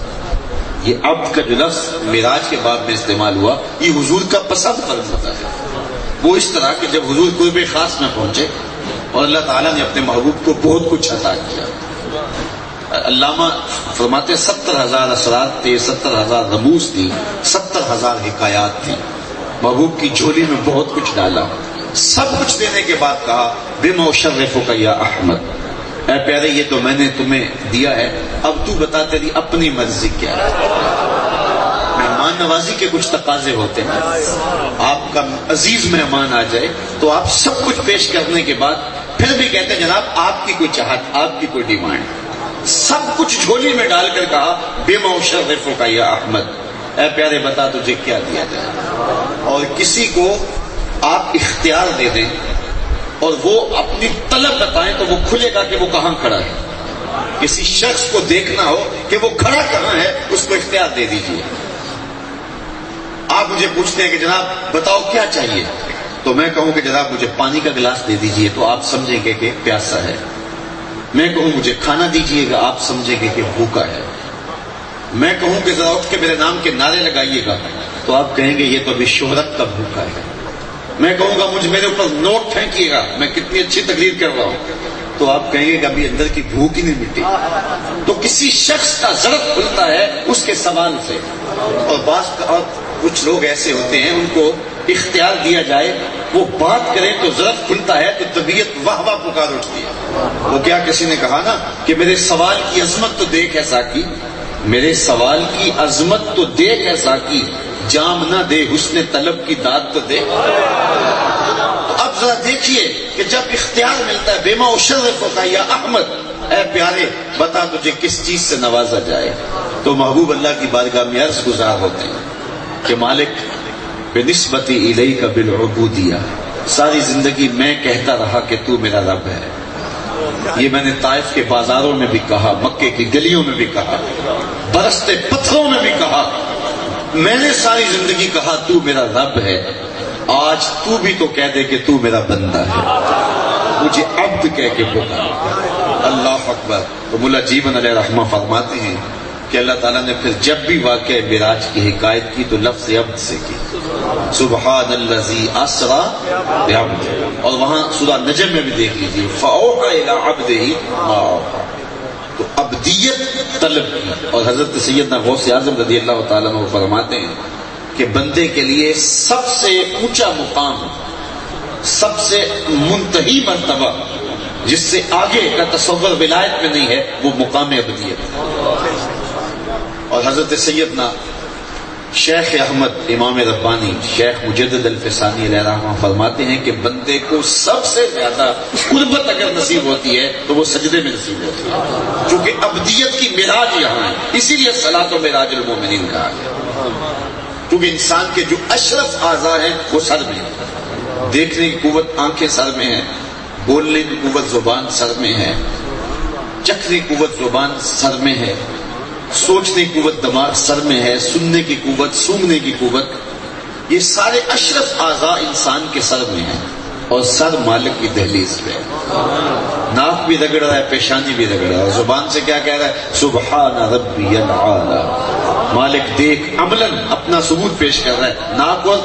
یہ عبد کا جو لفظ معراج کے باب میں استعمال ہوا یہ حضور کا پسند فرمودہ ہے۔ وہ اس طرح کہ جب حضور قرب خاص میں پہنچے اور اللہ تعالیٰ نے اپنے محبوب کو بہت کچھ عطا کیا۔ علامہ فرماتے 70,000 اسرار تھے، 70,000 رموز تھی، 70,000 حکایات تھی۔ محبوب کی جھولی میں بہت کچھ ڈالا، سب کچھ دینے کے بعد کہا بما اشرفک یا احمد، اے پیارے یہ تو میں نے تمہیں دیا ہے، اب تو بتا تیری اپنی مرضی کیا ہے۔ مہمان نوازی کے کچھ تقاضے ہوتے ہیں، آپ کا عزیز مہمان آ جائے تو آپ سب کچھ پیش کرنے کے بعد پھر بھی کہتے ہیں جناب آپ کی کوئی چاہت، آپ کی کوئی ڈیمانڈ، سب کچھ جھولی میں ڈال کر کہا بما اشرفک یا احمد، اے پیارے بتا تجھے کیا دیا جائے۔ اور کسی کو آپ اختیار دے دیں اور وہ اپنی طلب بتائیں تو وہ کھلے گا کہ وہ کہاں کھڑا ہے. کسی شخص کو دیکھنا ہو کہ وہ کھڑا کہاں ہے، اس کو اختیار دے دیجیے. آپ مجھے پوچھتے ہیں کہ جناب بتاؤ کیا چاہیے، تو میں کہوں کہ جناب مجھے پانی کا گلاس دے دیجیے تو آپ سمجھیں گے کہ پیاسا ہے. میں کہوں مجھے کھانا دیجیے گا، آپ سمجھیں گے کہ بھوکا ہے. میں کہوں کہ ذرا اٹھ کے میرے نام کے نعرے لگائیے گا تو آپ کہیں گے یہ تو ابھی شہرت کا بھوکا ہے. میں کہوں گا مجھ میرے اوپر نوٹ پھینکیے گا، میں کتنی اچھی تقریر کر رہا ہوں، تو آپ کہیں گے کہ ابھی اندر کی بھوک ہی نہیں مٹی. تو کسی شخص کا ضرف کھلتا ہے اس کے سوال سے. اور کچھ لوگ ایسے ہوتے ہیں ان کو اختیار دیا جائے، وہ بات کریں تو ضرف کھلتا ہے تو طبیعت واہ واہ پکار اٹھتی ہے. وہ کیا کسی نے کہا نا کہ میرے سوال کی عظمت تو دیکھ ہے ساقی، میرے سوال کی عظمت تو دیکھ ہے ساقی، جام نہ دے حسن طلب کی داد تو دے. تو اب ذرا دیکھیے کہ جب اختیار ملتا ہے، بیما اشرف ہوتا ہے یا احمد اے پیارے بتا تجھے کس چیز سے نوازا جائے، تو محبوب اللہ کی بارگاہ میں عرض گزار ہوتے ہیں کہ مالک بنسبتی الیک بالعبودیہ، ساری زندگی میں کہتا رہا کہ تو میرا رب ہے. یہ میں نے طائف کے بازاروں میں بھی کہا، مکے کی گلیوں میں بھی کہا، برستے پتھروں میں بھی کہا. میں نے ساری زندگی کہا تو میرا رب ہے. آج تو بھی تو کہہ دے کہ تو میرا بندہ ہے، مجھے عبد کہہ کے پکار. اللہ اکبر. تو ملا جیون علیہ رحمہ فرماتے ہیں کہ اللہ تعالیٰ نے پھر جب بھی واقعہ معراج کی حکایت کی تو لفظ عبد سے کی، سبحان الذی اسری بعبدہ. اور وہاں سورہ نجم میں بھی دیکھ لیجیے فاوحی الی عبدہ ما اوحی. تو عبدیت طلب کی. اور حضرت سیدنا غوث اعظم رضی اللہ تعالیٰ عنہ فرماتے ہیں کہ بندے کے لیے سب سے اونچا مقام، سب سے منتہی مرتبہ جس سے آگے کا تصور ولایت میں نہیں ہے، وہ مقام عبدیت. اور حضرت سیدنا شیخ احمد امام ربانی شیخ مجدد الفسانی علیہ رحمہ فرماتے ہیں کہ بندے کو سب سے زیادہ قربت اگر نصیب ہوتی ہے تو وہ سجدے میں نصیب ہوتی ہے، چونکہ عبدیت کی معراج یہاں ہے. اسی لیے صلاۃ و معراج المومنین کہا گیا، کیونکہ انسان کے جو اشرف اعضاء ہیں وہ سر میں ہیں. دیکھنے کی قوت آنکھیں سر میں ہیں، بولنے کی قوت زبان سر میں ہے، چکھنے کی قوت زبان سر میں ہے، سوچنے کی قوت دماغ سر میں ہے، سننے کی قوت، سونگنے کی قوت، یہ سارے اشرف اعضاء انسان کے سر میں ہیں. اور سر مالک کی دہلیز پہ ہے. ناک بھی رگڑ رہا ہے، پیشانی بھی رگڑ رہا ہے، اور زبان سے کیا کہہ رہا ہے؟ سبحان ربی الاعلی. مالک دیکھ عملاً اپنا ثبوت پیش کر رہا ہے. ناک اور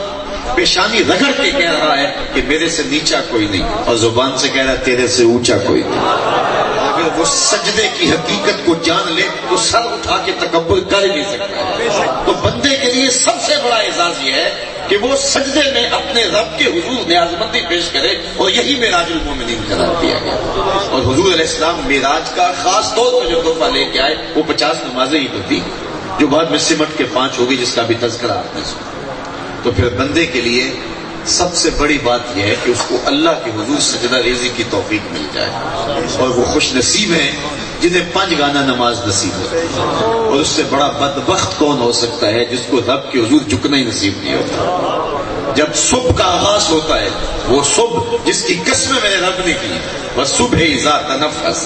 پیشانی رگڑ کے کہہ رہا ہے کہ میرے سے نیچا کوئی نہیں، اور زبان سے کہہ رہا ہے تیرے سے اونچا کوئی نہیں. اگر وہ سجدے کی حقیقت کو جان لے تو سر اٹھا کے تکبر کر نہیں سکتا ہے. تو بندے کے لیے سب سے بڑا اعزاز یہ ہے کہ وہ سجدے میں اپنے رب کے حضور نیازمندی پیش کرے، اور یہی معراج المومنین قرار دیا گیا. اور حضور علیہ السلام معراج کا خاص طور پر جو تحفہ لے کے آئے وہ 50 نمازیں ہی تو تھی، جو بعد میں سمٹ کے 5 ہوگی، جس کا بھی تذکرہ آپ نے سنا. تو پھر بندے کے لیے سب سے بڑی بات یہ ہے کہ اس کو اللہ کے حضور سجدہ ریزی کی توفیق مل جائے. اور وہ خوش نصیب ہیں جنہیں 5 گانا نماز نصیب ہو. اور اس سے بڑا بدبخت کون ہو سکتا ہے جس کو رب کے حضور جھکنا ہی نصیب نہیں ہوتا. جب صبح کا آغاز ہوتا ہے، وہ صبح جس کی قسمیں میرے رب نے کی، وہ صبح اذا تنفس،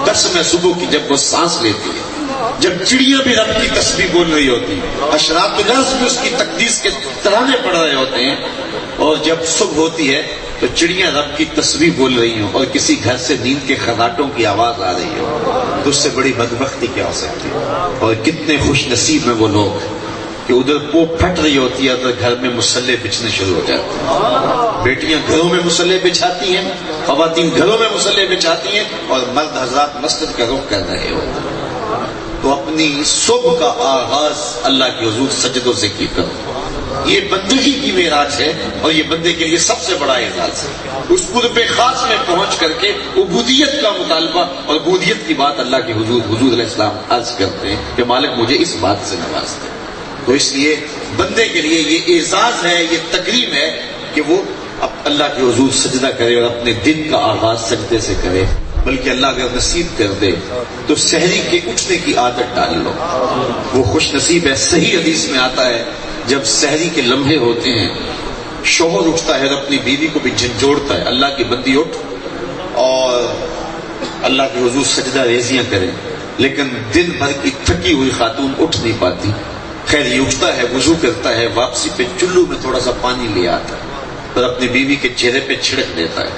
قسم صبح کی جب وہ سانس لیتی ہے، جب چڑیاں بھی رب کی تسبیح بول رہی ہوتی ہیں، اشراط الارض بھی اس کی تقدیس کے ترانے پڑھ رہے ہوتے ہیں، اور جب صبح ہوتی ہے تو چڑیاں رب کی تسبیح بول رہی ہوں اور کسی گھر سے نیند کے خراٹوں کی آواز آ رہی ہو، تو اس سے بڑی بدبختی کیا ہو سکتی ہے. اور کتنے خوش نصیب ہیں وہ لوگ کہ ادھر پوپ پھٹ رہی ہوتی ہے، ادھر گھر میں مصلے بچھنے شروع ہو جاتے ہیں. بیٹیاں گھروں میں مصلے بچھاتی ہیں، خواتین گھروں میں مصلے بچھاتی ہیں، اور مرد حضرات مسجد کا رخ کر رہے ہوتے ہیں. تو اپنی صبح کا آغاز اللہ کے حضور سجدوں سے کی کرو. یہ بندگی کی معراج ہے، اور یہ بندے کے لیے سب سے بڑا اعزاز ہے. اس قرب خاص میں پہنچ کر کے عبودیت کا مطالبہ اور عبودیت کی بات اللہ کے حضور علیہ السلام عرض کرتے ہیں کہ مالک مجھے اس بات سے نواز دے. تو اس لیے بندے کے لیے یہ اعزاز ہے، یہ تکریم ہے کہ وہ اللہ کے حضور سجدہ کرے اور اپنے دن کا آغاز سجدے سے کرے. بلکہ اللہ اگر نصیب کر دے تو سحری کے اٹھنے کی عادت ڈال لو، وہ خوش نصیب ہے. صحیح حدیث میں آتا ہے جب سحری کے لمحے ہوتے ہیں شوہر اٹھتا ہے اور اپنی بیوی کو بھی جھنجھوڑتا ہے، اللہ کی بندی اٹھ اور اللہ کے حضور سجدہ ریزیاں کریں، لیکن دن بھر کی تھکی ہوئی خاتون اٹھ نہیں پاتی. خیر یہ اٹھتا ہے، وضو کرتا ہے، واپسی پہ چلو میں تھوڑا سا پانی لے آتا ہے اور اپنی بیوی کے چہرے پہ چھڑک دیتا ہے،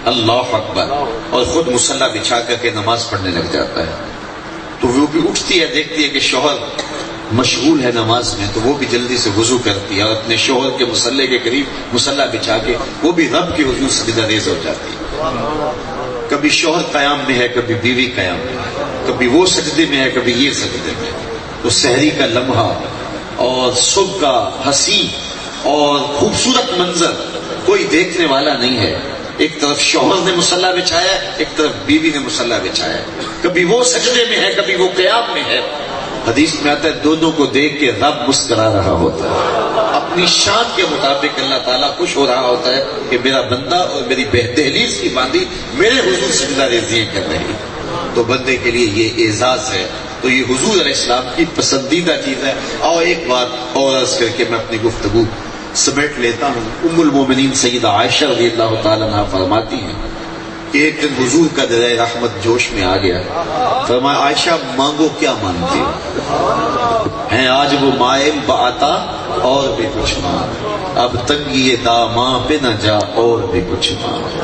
اللہ اکبر، اور خود مصلی بچھا کر کے نماز پڑھنے لگ جاتا ہے. تو وہ بھی اٹھتی ہے، دیکھتی ہے کہ شوہر مشغول ہے نماز میں، تو وہ بھی جلدی سے وضو کرتی ہے اور اپنے شوہر کے مصلی کے قریب مصلی بچھا کے وہ بھی رب کے حضور سجدہ ریز ہو جاتی ہے. کبھی شوہر قیام میں ہے، کبھی بیوی قیام میں ہے، کبھی وہ سجدے میں ہے، کبھی یہ سجدے میں ہے. تو سحری کا لمحہ اور صبح کا حسین اور خوبصورت منظر کوئی دیکھنے والا نہیں ہے. ایک طرف شوہر نے مصلی بچھایا ہے، ایک طرف بیوی نے مصلی بچھایا ہے، کبھی وہ سجدے میں ہے، کبھی وہ قیام میں ہے. حدیث میں آتا ہے دونوں کو دیکھ کے رب مسکرا رہا ہوتا ہے، اپنی شان کے مطابق اللہ تعالیٰ خوش ہو رہا ہوتا ہے کہ میرا بندہ اور میری دہلیز کی باندھی میرے حضور سجدہ ریزیاں کر رہی. تو بندے کے لیے یہ اعزاز ہے. تو یہ حضور علیہ السلام کی پسندیدہ چیز ہے. اور ایک بات اور عرض کر کے میں اپنی گفتگو سمیٹ لیتا ہوں. ام المومنین سیدہ عائشہ رضی اللہ تعالیٰ عنہا فرماتی ہیں کہ ایک دن حضور کا درہ رحمت جوش میں آ گیا. فرمایا عائشہ مانگو کیا مانگتی ہو؟ ہیں آج وہ مائل بعطا اور بھی کچھ مانگ، اب تنگی یہ داماں پہ نہ جا اور بھی کچھ مانگ.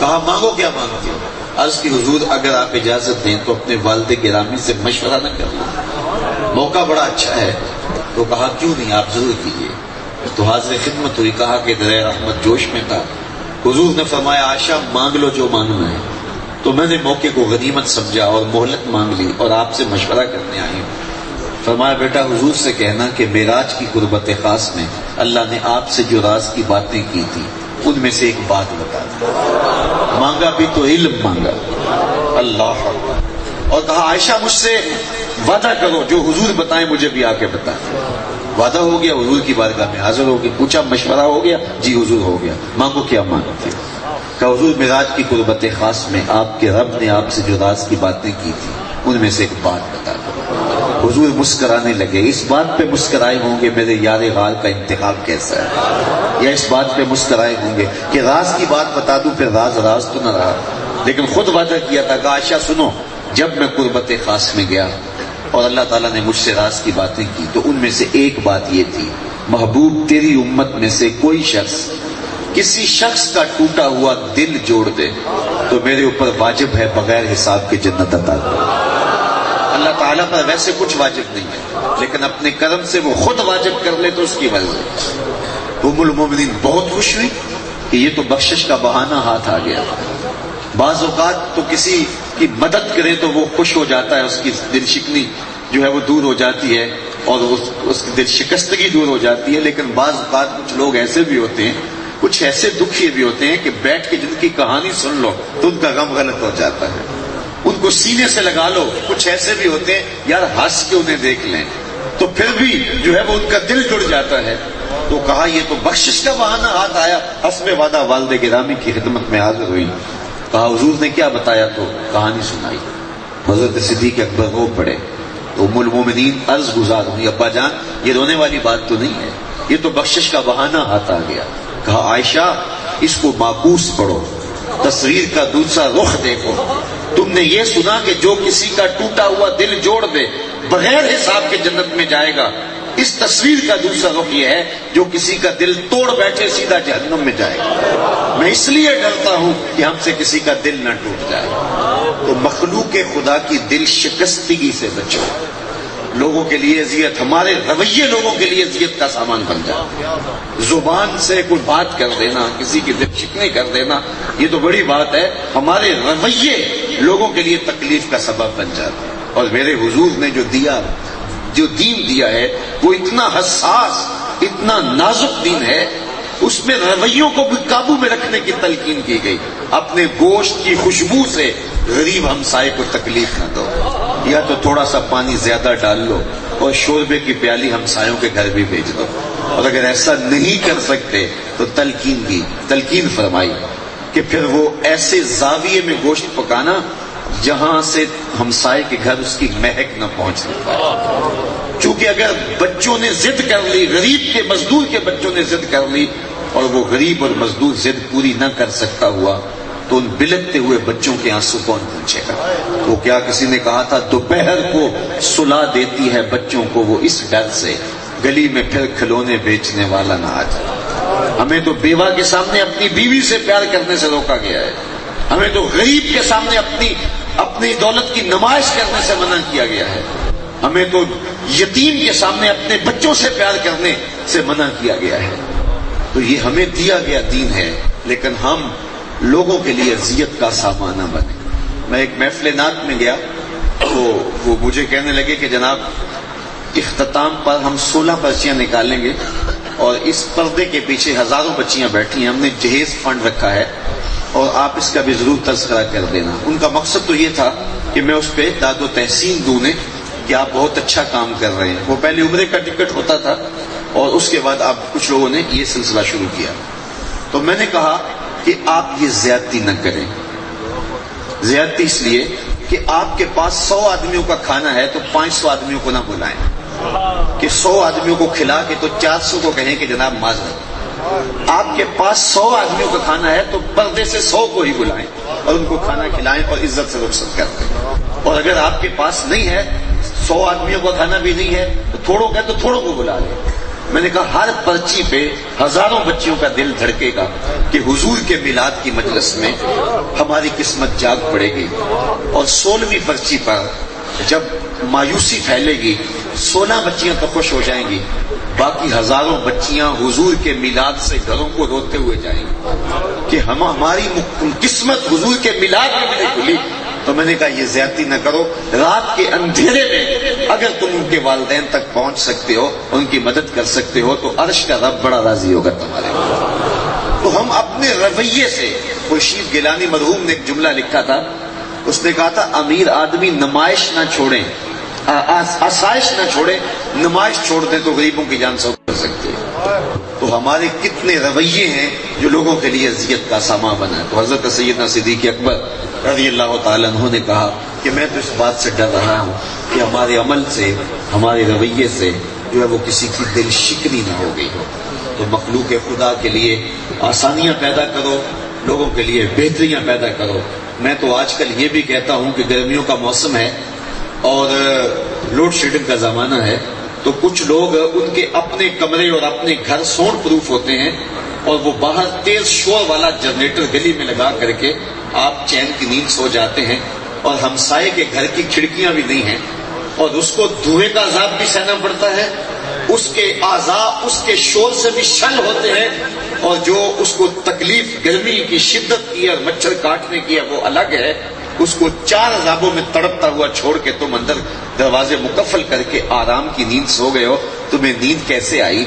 کہا مانگو کیا مانگتی ہو؟ عرض کی حضور اگر آپ اجازت دیں تو اپنے والد گرامی سے مشورہ نہ کر لوں، موقع بڑا اچھا ہے. تو کہا کیوں نہیں، آپ ضرور کیجیے. تو حاضر خدمت ہوئی. کہا کہ درہ رحمت جوش میں تھا. حضور نے فرمایا عائشہ مانگ لو جو مانگنا ہے. تو میں نے موقع کو غنیمت سمجھا اور مہلت مانگ لی اور آپ سے مشورہ کرنے آئی ہوں. فرمایا بیٹا حضور سے کہنا کہ معراج کی قربت خاص میں اللہ نے آپ سے جو راز کی باتیں کی تھی ان میں سے ایک بات بتا دی. مانگا بھی تو علم مانگا. اللہ اکبر. اور کہا عائشہ مجھ سے وعدہ کرو جو حضور بتائیں مجھے بھی آ کے بتائیں. وعدہ ہو گیا، حضور کی بارگاہ میں حاضر ہو گیا. پوچھا مشورہ ہو گیا؟ جی حضور ہو گیا. مانگو کیا مانگتے؟ کہا حضور معراج کی قربت خاص میں آپ کے رب نے آپ سے جو راز کی باتیں کی تھی ان میں سے ایک بات بتا دو. حضور مسکرانے لگے. اس بات پہ مسکرائے ہوں گے میرے یار غار کا انتخاب کیسا ہے، یا اس بات پہ مسکرائے ہوں گے کہ راز کی بات بتا دوں پھر راز تو نہ رہا. لیکن خود وعدہ کیا تھا. کہا عائشہ سنو، جب میں قربت خاص میں گیا اور اللہ تعالیٰ نے مجھ سے راز کی باتیں کی تو ان میں سے ایک بات یہ تھی محبوب تیری امت میں سے کوئی شخص کسی شخص کا ٹوٹا ہوا دل جوڑ دے تو میرے اوپر واجب ہے بغیر حساب کے جنت عطا کر. اللہ تعالیٰ پر ویسے کچھ واجب نہیں ہے لیکن اپنے کرم سے وہ خود واجب کر لے تو اس کی مرضی. ام المومنین بہت خوش ہوئی کہ یہ تو بخشش کا بہانہ ہاتھ آ گیا. بعض اوقات تو کسی کی مدد کرے تو وہ خوش ہو جاتا ہے، اس کی دل شکنی جو ہے وہ دور ہو جاتی ہے اور اس کی دل شکستگی دور ہو جاتی ہے. لیکن بعض اوقات کچھ لوگ ایسے بھی ہوتے ہیں، کچھ ایسے دکھی بھی ہوتے ہیں کہ بیٹھ کے جن کی کہانی سن لو تو ان کا غم غلط ہو جاتا ہے. ان کو سینے سے لگا لو. کچھ ایسے بھی ہوتے ہیں یار ہنس کے انہیں دیکھ لیں تو پھر بھی جو ہے وہ ان کا دل جڑ جاتا ہے. تو کہا یہ تو بخشش کا بہانہ ہاتھ آیا. حسب وعدہ والد گرامی کی خدمت میں حاضر ہوئی. کہا حضور نے کیا بتایا؟ تو کہانی سنائی. حضرت صدیق اکبر رو پڑے. تو ام المومنین عرض گزار ہوئی ابا جان یہ رونے والی بات تو نہیں ہے، یہ تو بخشش کا بہانہ ہاتھ آ گیا. کہا عائشہ اس کو معکوس پڑھو، تصویر کا دوسرا رخ دیکھو. تم نے یہ سنا کہ جو کسی کا ٹوٹا ہوا دل جوڑ دے بغیر حساب کے جنت میں جائے گا. اس تصویر کا دوسرا رخ یہ ہے جو کسی کا دل توڑ بیٹھے سیدھا جہنم میں جائے گا. میں اس لیے ڈرتا ہوں کہ ہم سے کسی کا دل نہ ٹوٹ جائے. تو مخلوق خدا کی دل شکستگی سے بچو. لوگوں کے لیے اذیت، ہمارے رویے لوگوں کے لیے اذیت کا سامان بن جائے. زبان سے کوئی بات کر دینا، کسی کی دل شکنی کر دینا یہ تو بڑی بات ہے. ہمارے رویے لوگوں کے لیے تکلیف کا سبب بن جاتے ہیں. اور میرے حضور نے جو دین دیا ہے وہ اتنا حساس، اتنا نازک دین ہے. اس میں رویوں کو بھی قابو میں رکھنے کی تلقین کی گئی. اپنے گوشت کی خوشبو سے غریب ہمسائے کو تکلیف نہ دو، یا تو تھوڑا سا پانی زیادہ ڈال لو اور شوربے کی پیالی ہمسایوں کے گھر بھی بھیج دو. اور اگر ایسا نہیں کر سکتے تو تلقین فرمائی کہ پھر وہ ایسے زاویے میں گوشت پکانا جہاں سے ہمسائے کے گھر اس کی مہک نہ پہنچ پائے. چونکہ اگر بچوں نے ضد کر لی، غریب کے مزدور کے بچوں نے ضد کر لی اور وہ غریب اور مزدور ضد پوری نہ کر سکتا ہوا تو ان بلکتے ہوئے بچوں کے آنسو کون پوچھے گا؟ وہ کیا کسی نے کہا تھا دوپہر کو سلا دیتی ہے بچوں کو وہ اس ڈر سے گلی میں پھر کھلونے بیچنے والا نہ آ جائے۔ ہمیں تو بیوہ کے سامنے اپنی بیوی سے پیار کرنے سے روکا گیا ہے، ہمیں تو غریب کے سامنے اپنی دولت کی نمائش کرنے سے منع کیا گیا ہے، ہمیں تو یتیم کے سامنے اپنے بچوں سے پیار کرنے سے منع کیا گیا ہے۔ تو یہ ہمیں دیا گیا دین ہے، لیکن ہم لوگوں کے لیے اذیت کا سامان نہ بنے۔ میں ایک محفل نعت میں گیا تو وہ مجھے کہنے لگے کہ جناب اختتام پر ہم 16 پرچیاں نکالیں گے اور اس پردے کے پیچھے ہزاروں بچیاں بیٹھی ہیں، ہم نے جہیز فنڈ رکھا ہے اور آپ اس کا بھی ضرور تذکرہ کر دینا۔ ان کا مقصد تو یہ تھا کہ میں اس پہ داد و تحسین دوں کہ آپ بہت اچھا کام کر رہے ہیں۔ وہ پہلے عمرے کا ٹکٹ ہوتا تھا اور اس کے بعد آپ کچھ لوگوں نے یہ سلسلہ شروع کیا، تو میں نے کہا کہ آپ یہ زیادتی نہ کریں۔ زیادتی اس لیے کہ آپ کے پاس 100 آدمیوں کا کھانا ہے تو 500 آدمیوں کو نہ بلائیں، کہ 100 آدمیوں کو کھلا کے تو 400 کو کہیں کہ جناب معذرت۔ آپ کے پاس 100 آدمیوں کا کھانا ہے تو پردے سے 100 کو ہی بلائیں اور ان کو کھانا کھلائیں اور عزت سے رخصت کر دیں۔ اور اگر آپ کے پاس نہیں ہے، 100 آدمیوں کا کھانا بھی نہیں ہے تو تھوڑوں کا تو تھوڑوں کو بلا لیں۔ میں نے کہا ہر پرچی پہ ہزاروں بچیوں کا دل دھڑکے گا کہ حضور کے میلاد کی مجلس میں ہماری قسمت جاگ پڑے گی، اور 16ویں پرچی پر جب مایوسی پھیلے گی 16 بچیاں تو خوش ہو جائیں گی، باقی ہزاروں بچیاں حضور کے میلاد سے گھروں کو روتے ہوئے جائیں گی کہ ہماری قسمت حضور کے میلاد میں نہیں کھلی۔ تو میں نے کہا یہ زیادتی نہ کرو، رات کے اندھیرے میں اگر تم ان کے والدین تک پہنچ سکتے ہو، ان کی مدد کر سکتے ہو تو عرش کا رب بڑا راضی ہوگا تمہارے۔ تو ہم اپنے رویے سے، خورشید گیلانی مرحوم نے ایک جملہ لکھا تھا، اس نے کہا تھا امیر آدمی نمائش نہ چھوڑیں، آسائش نہ چھوڑے، نمائش چھوڑ دیں تو غریبوں کی جان سو کر سکتے ہیں۔ تو ہمارے کتنے رویے ہیں جو لوگوں کے لیے اذیت کا سامان بنا ہے۔ تو حضرت سیدنا صدیق اکبر رضی اللہ تعالیٰ عنہ نے کہا کہ میں تو اس بات سے ڈر رہا ہوں کہ ہمارے عمل سے، ہمارے رویے سے جو ہے وہ کسی کی دل شکنی نہ ہو گئی ہو۔ تو مخلوق خدا کے لیے آسانیاں پیدا کرو، لوگوں کے لیے بہتریاں پیدا کرو۔ میں تو آج کل یہ بھی کہتا ہوں کہ گرمیوں کا موسم ہے اور لوڈ شیڈنگ کا زمانہ ہے، تو کچھ لوگ ان کے اپنے کمرے اور اپنے گھر ساؤنڈ پروف ہوتے ہیں اور وہ باہر تیز شور والا جنریٹر گلی میں لگا کر کے آپ چین کی نیند سو جاتے ہیں، اور ہمسائے کے گھر کی کھڑکیاں بھی نہیں ہیں اور اس کو دھوئیں کا عذاب بھی سہنا پڑتا ہے، اس کے اعضاء اس کے شور سے بھی شل ہوتے ہیں، اور جو اس کو تکلیف گرمی کی شدت کی اور مچھر کاٹنے کی ہے وہ الگ ہے۔ اس کو 4 عذابوں میں تڑپتا ہوا چھوڑ کے تم اندر دروازے مقفل کر کے آرام کی نیند سو گئے ہو، تمہیں نیند کیسے آئی؟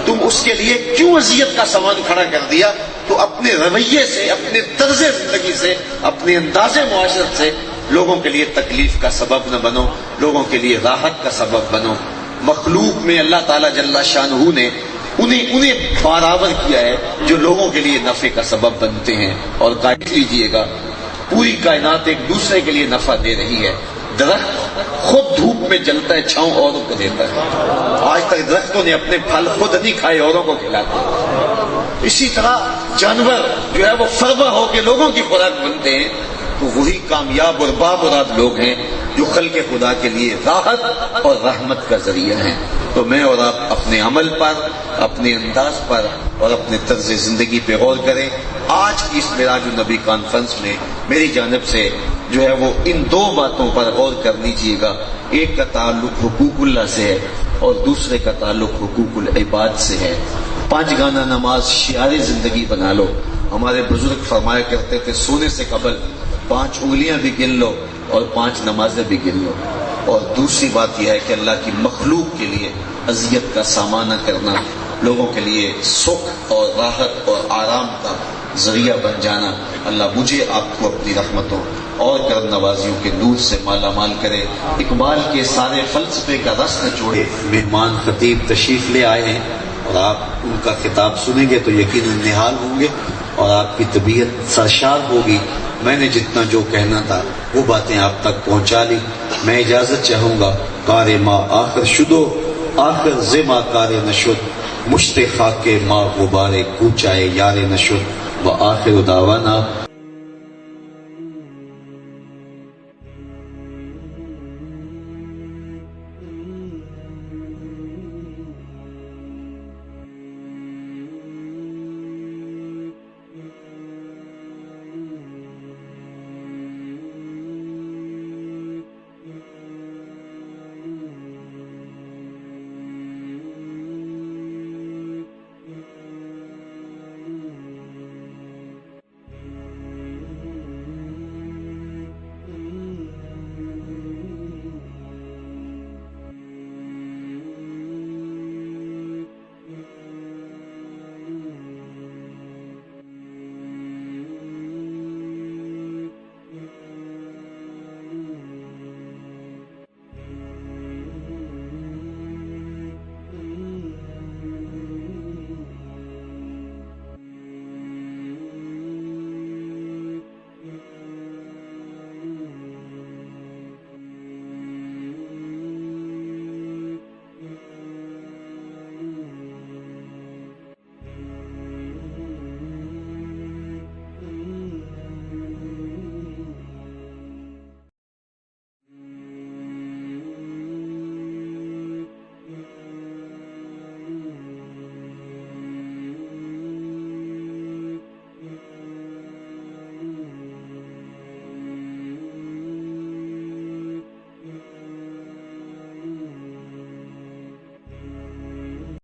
تم اس کے لیے کیوں اذیت کا سامان کھڑا کر دیا؟ تو اپنے رویے سے، اپنے طرز زندگی سے، اپنے انداز معاشرت سے لوگوں کے لیے تکلیف کا سبب نہ بنو، لوگوں کے لیے راحت کا سبب بنو۔ مخلوق میں اللہ تعالیٰ جل شانہ نے انہیں برابر کیا ہے جو لوگوں کے لیے نفع کا سبب بنتے ہیں، اور قائد لیجئے گا پوری کائنات ایک دوسرے کے لیے نفع دے رہی ہے۔ درخت خود دھوپ میں جلتا ہے، چھاؤں اوروں کو دیتا ہے۔ آج تک درختوں نے اپنے پھل خود نہیں کھائے، اوروں کو کھلاتے۔ اسی طرح جانور جو ہے وہ فربہ ہو کے لوگوں کی خوراک بنتے ہیں، تو وہی کامیاب اور بامراد لوگ ہیں جو خلق خدا کے لیے راحت اور رحمت کا ذریعہ ہیں۔ تو میں اور آپ اپنے عمل پر، اپنے انداز پر اور اپنے طرز زندگی پہ غور کریں۔ آج کی اس معراج النبی کانفرنس میں میری جانب سے جو ہے وہ ان 2 باتوں پر غور کر لیجئے گا۔ ایک کا تعلق حقوق اللہ سے ہے اور دوسرے کا تعلق حقوق العباد سے ہے۔ 5 گانا نماز شعار زندگی بنا لو۔ ہمارے بزرگ فرمایا کرتے تھے سونے سے قبل 5 انگلیاں بھی گن لو اور 5 نمازیں بھی گن لو۔ اور دوسری بات یہ ہے کہ اللہ کی مخلوق کے لیے اذیت کا سامان نہ کرنا، لوگوں کے لیے سکھ اور راحت اور آرام کا ذریعہ بن جانا۔ اللہ مجھے آپ کو اپنی رحمتوں اور کرم نوازیوں کے نور سے مالا مال کرے۔ اقبال کے سارے فلسفے کا رس نہ چھوڑے۔ مہمان خطیب تشریف لے آئے ہیں اور آپ ان کا خطاب سنیں گے تو یقیناً نہال ہوں گے اور آپ کی طبیعت سرشار ہوگی۔ میں نے جتنا جو کہنا تھا وہ باتیں آپ تک پہنچا لی۔ میں اجازت چاہوں گا کار ما آخر شدو آخر زما کار نشد، مشت خاک ماں غبار کوچائے یار نشد و آخر دعوانا